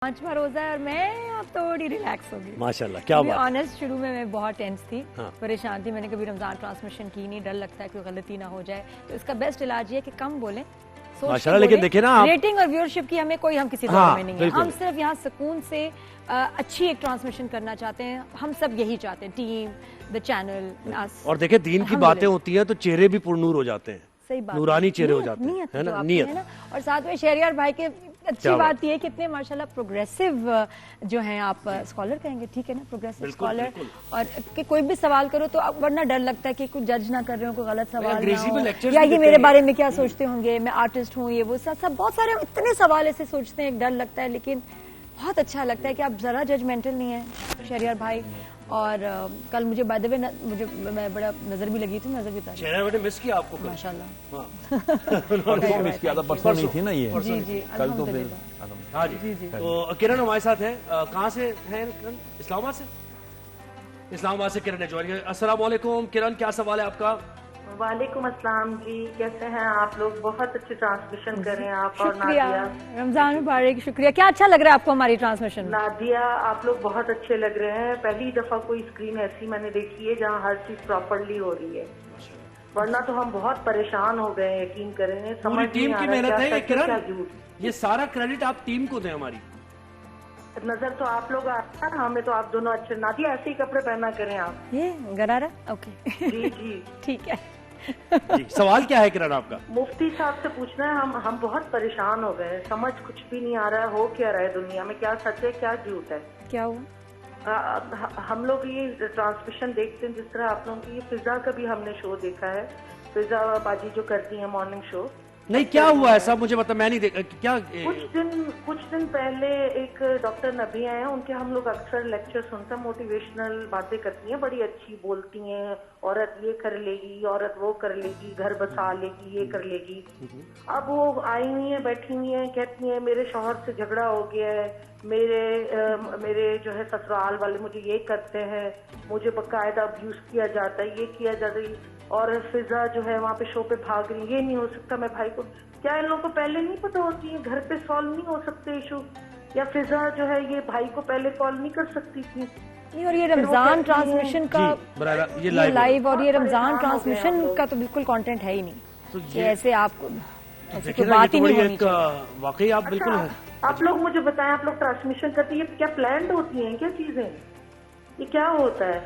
پانچواں روزہ ہے اور میں اب تھوڑی ریلیکس ہو گئی ماشاءاللہ. کیا بات. آنےسٹ شروع میں بہت ٹینس تھی, پریشان تھی, میں نے کبھی رمضان ٹرانسمیشن کی نہیں, ڈر لگتا ہے کوئی غلطی نہ ہو جائے, تو اس کا بیسٹ علاج یہ ہے کہ کم بولیں, ماشاءاللہ. لیکن دیکھیں نا ریٹنگ اور ویورشپ کی ہمیں کوئی ہم کسی دور میں نہیں ہے, ہم صرف یہاں سکون سے اچھی ایک ٹرانسمیشن کرنا چاہتے ہیں, ہم سب یہی چاہتے ہیں, ٹیم, دا چینل. اور دیکھیں دین کی باتیں ہوتی ہیں تو چہرے بھی پر نور ہو جاتے ہیں, نورانی چہرے ہو جاتے ہیں, ہے نا, نیت. اور ساتھ میں شہریار بھائی کے اچھی بات یہ ہے کہ اتنے ماشاءاللہ پروگریسو جو ہیں, آپ اسکالر کہیں گے, ٹھیک ہے نا, پروگریسو اسکالر, اور کہ کوئی بھی سوال کرو تو ورنہ ڈر لگتا ہے کہ کچھ جج نہ کر رہے ہوں, کوئی غلط سوال نہ ہو, یا یہ میرے بارے میں کیا سوچتے ہوں گے, میں آرٹسٹ ہوں, یہ وہ سب بہت سارے اتنے سوال ایسے سوچتے ہیں, ایک ڈر لگتا ہے, لیکن بہت اچھا لگتا ہے کہ آپ ذرا ججمنٹل نہیں ہیں شہریار بھائی. اور کل مجھے بائی دا وے مجھے میں بڑا نظر بھی لگی تھی, نظر بھی تھا شہریار بھائی نے مس کیا آپ کو ماشاءاللہ. مس کیا تھا, پرسوں نہیں تھی نا یہ, جی جی کل تو پھر. ہاں جی. تو کرن ہمارے ساتھ ہیں, کہاں سے ہیں کرن؟ اسلام آباد سے. اسلام آباد سے کرن نے جوائن کیا. السلام علیکم کرن, کیا سوال ہے آپ کا؟ وعلیکم السلام جی, کیسے ہیں آپ لوگ؟ بہت اچھی ٹرانسمیشن کر رہے ہیں آپ. اور شکریہ, نادیہ, رمضان مبارک, شکریہ. کیا اچھا لگ رہا ہے آپ کو ہماری ٹرانسمیشن؟ نادیہ آپ لوگ بہت اچھے لگ رہے ہیں. پہلی دفعہ کوئی اسکرین ایسی میں نے دیکھی ہے جہاں ہر چیز پراپرلی ہو رہی ہے, ورنہ تو ہم بہت پریشان ہو گئے ہیں, یقین کریں. پوری ٹیم کی محنت ہے یہ کرن, یہ سارا کریڈٹ آپ ٹیم کو دیں. ہماری نظر تو آپ لوگ آتا ہے, ہمیں تو آپ دونوں اچھے. نادیہ ایسے ہی کپڑے پہنا کریں آپ. یہ گرارا, اوکے جی جی ٹھیک ہے. جی, سوال کیا ہے کرن آپ کا؟ مفتی صاحب سے پوچھنا ہے, ہم بہت پریشان ہو گئے ہیں, سمجھ کچھ بھی نہیں آ رہا ہے, ہو کیا رہا ہے دنیا میں, کیا سچ ہے کیا جھوٹ ہے. کیا ہوا؟ ہم لوگ یہ ٹرانسمیشن دیکھتے ہیں, جس طرح آپ لوگوں کی یہ فضا کا بھی ہم نے شو دیکھا ہے, فضا باجی جو کرتی ہیں مارننگ شو. نہیں, کیا ہوا ایسا مجھے بتا, میں نہیں دیکھا کیا. کچھ دن پہلے ایک ڈاکٹر نبی آئے ہیں, ان کے ہم لوگ اکثر لیکچر سنتے ہیں, موٹیویشنل باتیں کرتی ہیں, بڑی اچھی بولتی ہیں, عورت یہ کر لے گی, عورت وہ کر لے گی, گھر بسا لے گی, یہ کر لے گی. اب وہ آئی ہوئی ہیں, بیٹھی ہوئی ہیں, کہتی ہیں میرے شوہر سے جھگڑا ہو گیا ہے, میرے جو ہے سسرال والے مجھے یہ کرتے ہیں, مجھے باقاعدہ ابیوز کیا جاتا ہے, یہ کیا جاتا ہے. اور فضا جو ہے وہاں پہ شو پہ بھاگ رہی, یہ نہیں ہو سکتا. میں بھائی کو, کیا ان لوگوں کو پہلے نہیں پتا ہوتی ہے گھر پہ سالو نہیں ہو سکتے ایشو, یا فضا جو ہے یہ بھائی کو پہلے کال نہیں کر سکتی تھی؟ نہیں, اور یہ رمضان ٹرانسمیشن کا یہ لائیو, اور یہ رمضان ٹرانسمیشن کا تو بالکل کانٹینٹ ہے ہی نہیں کہ ایسے آپ کو بات ہی نہیں ہونی چاہیے. واقعی آپ بالکل. آپ لوگ مجھے بتائیں, آپ لوگ ٹرانسمیشن کرتے ہیں, کیا پلانڈ ہوتی ہیں, کیا چیزیں, یہ کیا ہوتا ہے؟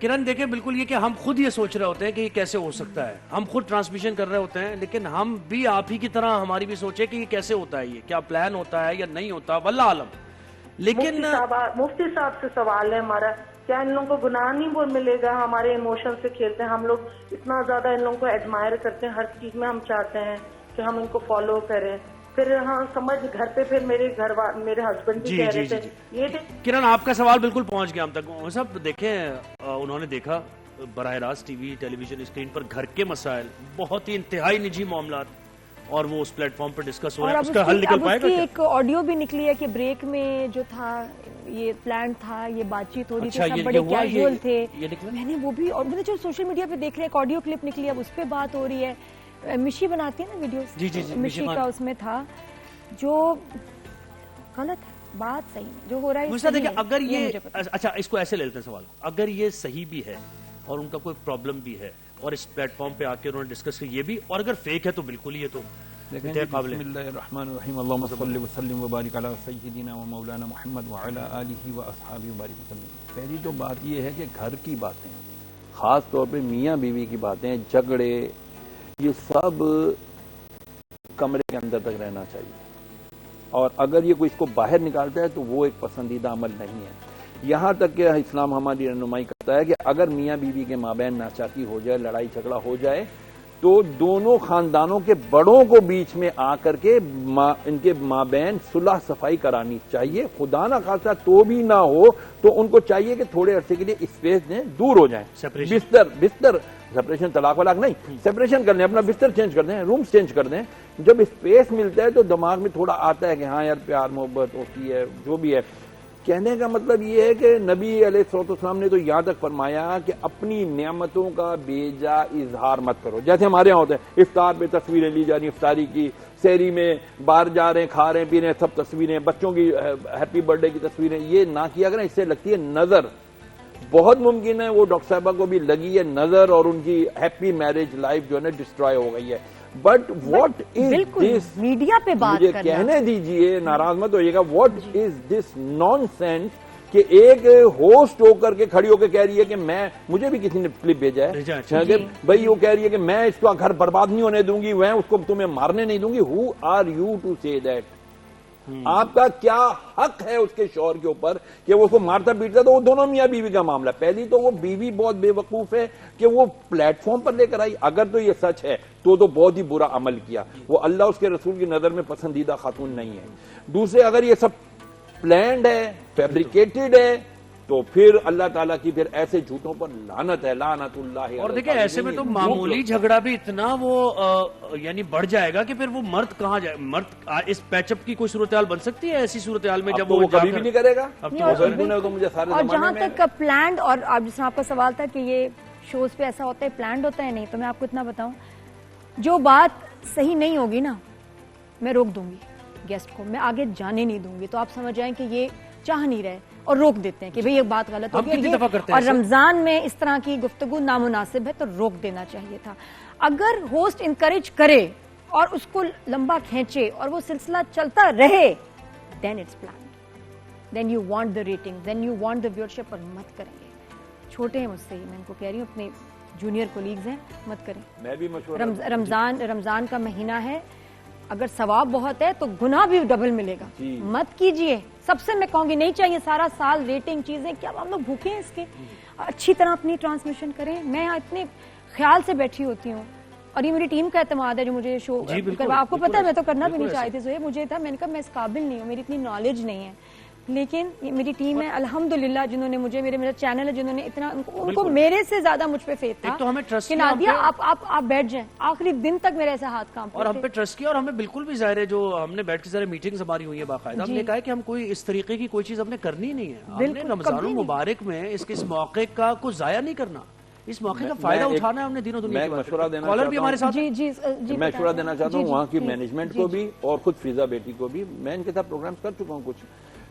کرن دیکھیں, بالکل یہ کہ ہم خود یہ سوچ رہے ہوتے ہیں کہ یہ کیسے ہو سکتا ہے, ہم خود ٹرانسمیشن کر رہے ہوتے ہیں, لیکن ہم بھی آپ ہی کی طرح ہماری بھی سوچے کہ یہ کیسے ہوتا ہے, یہ کیا پلان ہوتا ہے یا نہیں ہوتا, واللہ عالم. لیکن مفتی صاحب سے سوال ہے ہمارا, کیا ان لوگوں کو گناہ نہیں ملے گا؟ ہمارے ایموشن سے کھیلتے ہیں, ہم لوگ اتنا زیادہ ان لوگوں کو ایڈمائر کرتے ہیں, ہر چیز میں ہم چاہتے ہیں کہ ہم ان کو فالو کریں. پھر ہاں سمجھ, گھر پہ پھر میرے ہسبینڈ بھی کہہ رہے تھے یہ. کرن آپ کا سوال بالکل پہنچ گیا ہم تک. سب دیکھیں, انہوں نے دیکھا براہ راست ٹی وی ٹیلی ویژن اسکرین پر گھر کے مسائل, بہت ہی انتہائی نجی معاملات, اور وہ اس پلیٹ فارم پر ڈسکس ہو رہا ہے, اس کا حل نکل پائے گا کیا؟ ایک آڈیو بھی نکلی ہے کہ بریک میں جو تھا یہ پلان تھا, یہ بات چیت ہو رہی تھی, سب بڑے کیجول تھے. میں نے وہ بھی, اور میں نے جو سوشل میڈیا پہ دیکھ رہے ہیں, ایک آڈیو کلپ نکلی, اب اس پہ بات ہو رہی ہے. مشی بناتی ہے نا ویڈیوز, جی مشی کا اس میں تھا, جو غلط ہے, بات صحیح ہے جو ہو رہا ہے. مجھے دیکھیں, اگر یہ اچھا, اس کو ایسے لے لیتے ہیں سوال, اگر یہ صحیح بھی ہے اور ان کا کوئی پرابلم بھی ہے, اور اس پلیٹ فارم پہ آ کے انہوں نے ڈسکس کیا یہ بھی, اور اگر فیک ہے تو بالکل ہی یہ تو قابل. بسم اللہ الرحمن الرحیم, اللہم صلی وسلم وبارک علی سیدنا و مولانا محمد وعلی آلہ و اصحابہ وبارک وسلم. پہلی تو بات یہ ہے کہ گھر کی باتیں, خاص طور پہ میاں بیوی کی باتیں, جھگڑے, یہ سب کمرے کے اندر تک رہنا چاہیے, اور اگر یہ کوئی اس کو باہر نکالتا ہے تو وہ ایک پسندیدہ عمل نہیں ہے. یہاں تک کہ اسلام ہماری رہنمائی کرتا ہے کہ اگر میاں بیوی کے مابین ناچاکی ہو جائے, لڑائی جھگڑا ہو جائے, تو دونوں خاندانوں کے بڑوں کو بیچ میں آ کر کے ان کے مابین صلح صفائی کرانی چاہیے. خدا نہ خاصا تو بھی نہ ہو تو ان کو چاہیے کہ تھوڑے عرصے کے لیے اسپیس دیں, دور ہو جائیں. بستر سپریشن, طلاق ولاق نہیں, سپریشن کر لیں, اپنا بستر چینج کر دیں, روم چینج کر دیں. جب اسپیس ملتا ہے تو دماغ میں تھوڑا آتا ہے کہ ہاں یار پیار محبت ہوتی ہے, جو بھی ہے. کہنے کا مطلب یہ ہے کہ نبی علیہ السلام نے تو یہاں تک فرمایا کہ اپنی نعمتوں کا بیجا اظہار مت کرو. جیسے ہمارے یہاں ہوتے ہیں افطار پہ تصویریں لی جا رہی, افطاری کی, سحری میں باہر جا رہے ہیں, کھا رہے ہیں, پی رہے ہیں, سب تصویریں, بچوں کی ہیپی برتھ ڈے کی تصویریں, یہ نہ کیا کریں. اس سے لگتی ہے نظر. بہت ممکن ہے وہ ڈاکٹر صاحبہ کو بھی لگی ہے نظر اور ان کی ہیپی میرج لائف جو ہے نا ڈسٹرائے ہو گئی ہے. But what is this, media پہ بات مجھے کرنا, کہنے دیجئے, ناراض مت ہوئیے گا, what is this nonsense کہ ایک ہوسٹ ہو کر کے کھڑی ہو کے کہہ رہی ہے کہ میں, مجھے بھی کسی نے کلپ بھیجا ہے بھائی, وہ کہہ رہی ہے کہ میں اس کا گھر برباد نہیں ہونے دوں گی, میں اس کو تمہیں مارنے نہیں دوں گی. ہو آر یو ٹو سے دیٹ؟ آپ کا کیا حق ہے اس کے شوہر کے اوپر کہ وہ اس کو مارتا پیٹتا؟ تو وہ دونوں میاں بیوی کا معاملہ. پہلی تو وہ بیوی بہت بے وقوف ہے کہ وہ پلیٹ فارم پر لے کر آئی. اگر تو یہ سچ ہے تو بہت ہی برا عمل کیا. وہ اللہ اس کے رسول کی نظر میں پسندیدہ خاتون نہیں ہے. دوسرے, اگر یہ سب پلانڈ ہے, فیبریکیٹڈ ہے, تو پھر اللہ تعالیٰ کی پھر ایسے جھوٹوں پر لعنت ہے, لعنت اللہ. اور دیکھیں ایسے میں تو معمولی جھگڑا بھی اتنا وہ یعنی بڑھ جائے گا کہ پھر وہ مرد کہاں جائے. مرد اس پیچ اپ کی کوئی صورتحال بن سکتی ہے ایسی صورتحال میں جب وہ کبھی بھی نہیں کرے گا. اور جہاں تک پلانڈ, اور جس میں آپ کا سوال تھا کہ یہ شوز پہ ایسا ہوتا ہے پلانڈ ہوتا ہے, نہیں, تو میں آپ کو اتنا بتاؤں, جو بات صحیح نہیں ہوگی نا میں روک دوں گی گیسٹ کو, میں آگے جانے نہیں دوں گی. تو آپ سمجھ جائیں کہ یہ چاہ نہیں رہے اور روک دیتے ہیں کہ بھئی یہ بات غلط ہوگی, اور رمضان میں اس طرح کی گفتگو نامناسب ہے تو روک دینا چاہیے تھا. اگر ہوسٹ انکریج کرے اور اس کو لمبا کھینچے اور وہ سلسلہ چلتا رہے, then it's planned, then you want the ratings, then you want the viewership, اور مت کریں گے. چھوٹے ہیں مجھ سے, میں ان کو کہہ رہی ہوں, اپنے جونیئر کولیگز ہیں, مت کریں. میں بھی رمضان کا مہینہ ہے, اگر ثواب بہت ہے تو گناہ بھی ڈبل ملے گا. مت کیجئے. سب سے میں کہوں گی نہیں چاہیے سارا سال ریٹنگ چیزیں, کیا ہم لوگ بھوکے ہیں اس کے. اچھی طرح اپنی ٹرانسمیشن کریں. میں اتنے خیال سے بیٹھی ہوتی ہوں, اور یہ میری ٹیم کا اعتماد ہے جو مجھے شو, آپ کو پتا ہے میں تو کرنا بھی نہیں چاہتی تھی, مجھے تھا, میں نے کہا میں اس قابل نہیں ہوں, میری اتنی نالج نہیں ہے, لیکن یہ میری ٹیم ہے الحمدللہ جنہوں نے مجھے, میرا چینل ہے, جنہوں نے اتنا, ان کو میرے سے زیادہ مجھ پہ فیتھ تھا کہ نادیہ آپ بیٹھ جائیں. آخری دن تک میرے ایسا ہاتھ کام اور ہم پہ ٹرسٹ کیا, اور ہمیں بالکل بھی ظاہر ہے جو ہم نے بیٹھ کے سارے میٹنگز ہماری ہوئی ہیں باقاعدہ, ہم نے کہا کہ ہم کوئی اس طریقے کی کوئی چیز ہم نے کرنی نہیں ہے. ہم نے رمضان المبارک میں اس موقع کا کوئی ضائع نہیں کرنا, اس موقع کا فائدہ اٹھانا ہے ہم نے دنوں دنیا کی. کالر بھی ہمارے ساتھ, میں مشورہ دینا چاہتا ہوں وہاں کی مینجمنٹ کو بھی اور خود فضا بیٹی کو بھی. میں ان کے ساتھ پروگرامز کر چکا ہوں کچھ,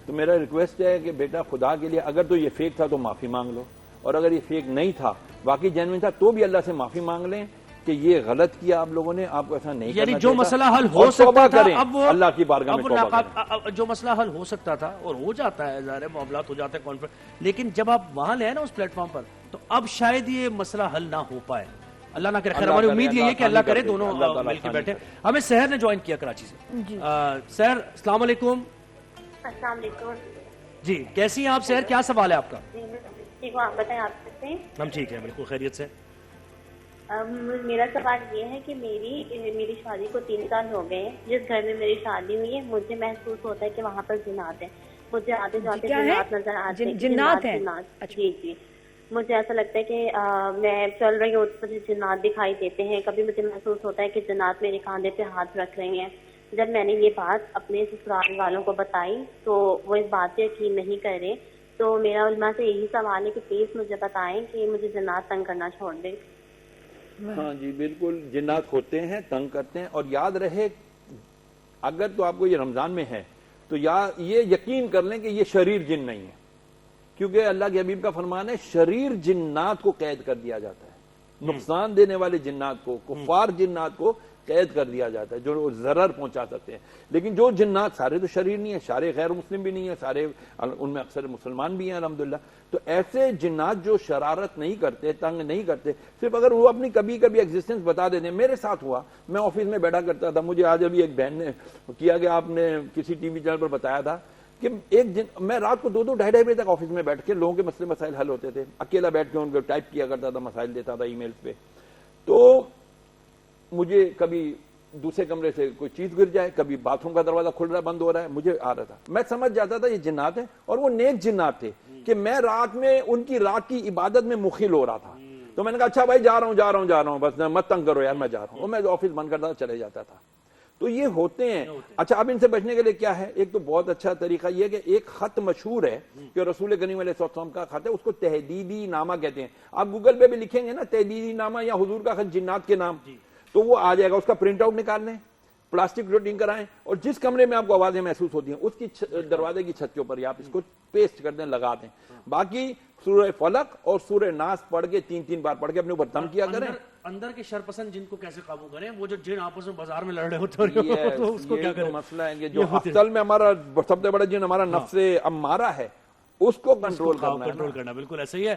تو میرا ریکویسٹ ہے کہ بیٹا خدا کے لیے اگر تو یہ فیک تھا تو معافی مانگ لو, اور اگر یہ فیک نہیں تھا, واقعی جینوئن تھا, تو بھی اللہ سے معافی مانگ لیں کہ یہ غلط کیا آپ لوگوں نے, آپ کو ایسا نہیں کرنا. یعنی جو مسئلہ حل ہو سکتا تھا اب وہ اللہ کی بارگاہ میں توبہ کریں. جو مسئلہ حل ہو سکتا تھا اور ہو جاتا ہے, ظاہر ہے معاملات ہو جاتے ہیں کانفرنس, لیکن جب آپ وہاں لے نا اس پلیٹ فارم پر, تو اب شاید یہ مسئلہ حل نہ ہو پائے. اللہ نہ کرے. خیر, ہماری امید یہ ہے کہ اللہ کرے دونوں مل کے بیٹھے. ہمیں سحر نے جوائن کیا کراچی سے. سحر السلام علیکم. السلام علیکم. جی کیسی ہیں آپ سحر, کیا سوال ہے آپ کا؟ ٹھیک ہوں, آپ بتائیں آپ کیسے ہیں؟ ہم ٹھیک ہیں, بالکل خیریت سے. میرا سوال یہ ہے کہ میری شادی کو 3 سال ہو گئے ہیں. جس گھر میں میری شادی ہوئی ہے مجھے محسوس ہوتا ہے کہ وہاں پر جنات ہیں. مجھے آتے جاتے جنات نظر آتے ہیں. جنات ہیں؟ جی. مجھے ایسا لگتا ہے کہ میں چل رہی ہوں تو مجھے جنات دکھائی دیتے ہیں. کبھی مجھے محسوس ہوتا ہے کہ جنات میرے کاندھے پہ ہاتھ رکھ رہے ہیں. جب میں نے یہ بات اپنے سسرال والوں کو بتائی تو وہ اس بات سے یقین نہیں کر رہے. تو میرا علماء سے یہی سوال ہے کہ پلیز مجھے بتائیں کہ مجھے جنات تنگ کرنا چھوڑ دیں. ہاں جی بالکل, جنات ہوتے ہیں, تنگ کرتے ہیں. اور یاد رہے اگر تو آپ کو یہ رمضان میں ہے تو یہ یقین کر لیں کہ یہ شریر جن نہیں ہے, کیونکہ اللہ کے حبیب کا فرمان ہے شریر جنات کو قید کر دیا جاتا ہے. نقصان دینے والے جنات کو, کفار جنات کو قید کر دیا جاتا ہے, جو ضرر پہنچا سکتے ہیں. لیکن جو جنات سارے تو شریر نہیں ہے, سارے غیر مسلم بھی نہیں ہیں, سارے ان میں اکثر مسلمان بھی ہیں الحمدللہ. تو ایسے جنات جو شرارت نہیں کرتے, تنگ نہیں کرتے, صرف اگر وہ اپنی کبھی کبھی ایگزسٹنس بتا دیتے. میرے ساتھ ہوا, میں آفس میں بیٹھا کرتا تھا, مجھے آج ابھی ایک بہن نے کیا کہ آپ نے کسی ٹی وی چینل پر بتایا تھا کہ میں رات کو 2-2 ڈھائی بجے تک آفس میں بیٹھ کے لوگوں کے مسئلے مسائل حل ہوتے تھے. اکیلا بیٹھ کے ان کو ٹائپ کیا کرتا تھا, مسائل دیتا تھا ای میلز پہ. تو مجھے کبھی دوسرے کمرے سے کوئی چیز گر جائے, کبھی باتھ روم کا دروازہ کھل رہا بند ہو رہا ہے, مجھے آ رہا تھا. میں سمجھ جاتا تھا یہ جنات ہیں, اور وہ نیک جنات تھے کہ میں رات میں ان کی رات کی عبادت میں مخل ہو رہا تھا. تو میں نے کہا اچھا بھائی جا رہا ہوں, بس مت تنگ کرو یار, میں جا رہا ہوں. اور میں آفس بند کرتا چلے جاتا تھا. تو یہ ہوتے ہیں. اچھا اب ان سے بچنے کے لیے کیا ہے؟ ایک تو بہت اچھا طریقہ یہ ہے کہ ایک خط مشہور ہے کہ رسول کریم علیہ السلام کا خط ہے, اس کو تحدیدی نامہ کہتے ہیں. آپ گوگل پہ بھی لکھیں گے نا تحدیدی نامہ یا حضور کا خط جنات کے نام, تو وہ آ جائے گا. اس کا پرنٹ آؤٹ نکال لیں, پلاسٹک روٹنگ کرائیں, اور جس کمرے میں آپ کو آوازیں محسوس ہوتی ہیں اس کی دروازے کی چھت کے اوپر آپ اس کو پیسٹ کر دیں, لگا دیں. باقی سورہ فلق اور سورہ ناس پڑھ کے 3 بار پڑھ کے اپنے اوپر دم کیا کریں. اندر کے شرپسند جن کو کیسے قابو کریں, وہ جو جن آپس میں بازار میں لڑ رہے ہوتے ہیں اس کو کیا کریں؟ مسئلہ ہے کہ جو اصل میں ہمارا سب سے بڑا جن ہمارا نفس امارہ ہے اس کو کنٹرول کرنا. بالکل ایسا ہی ہے.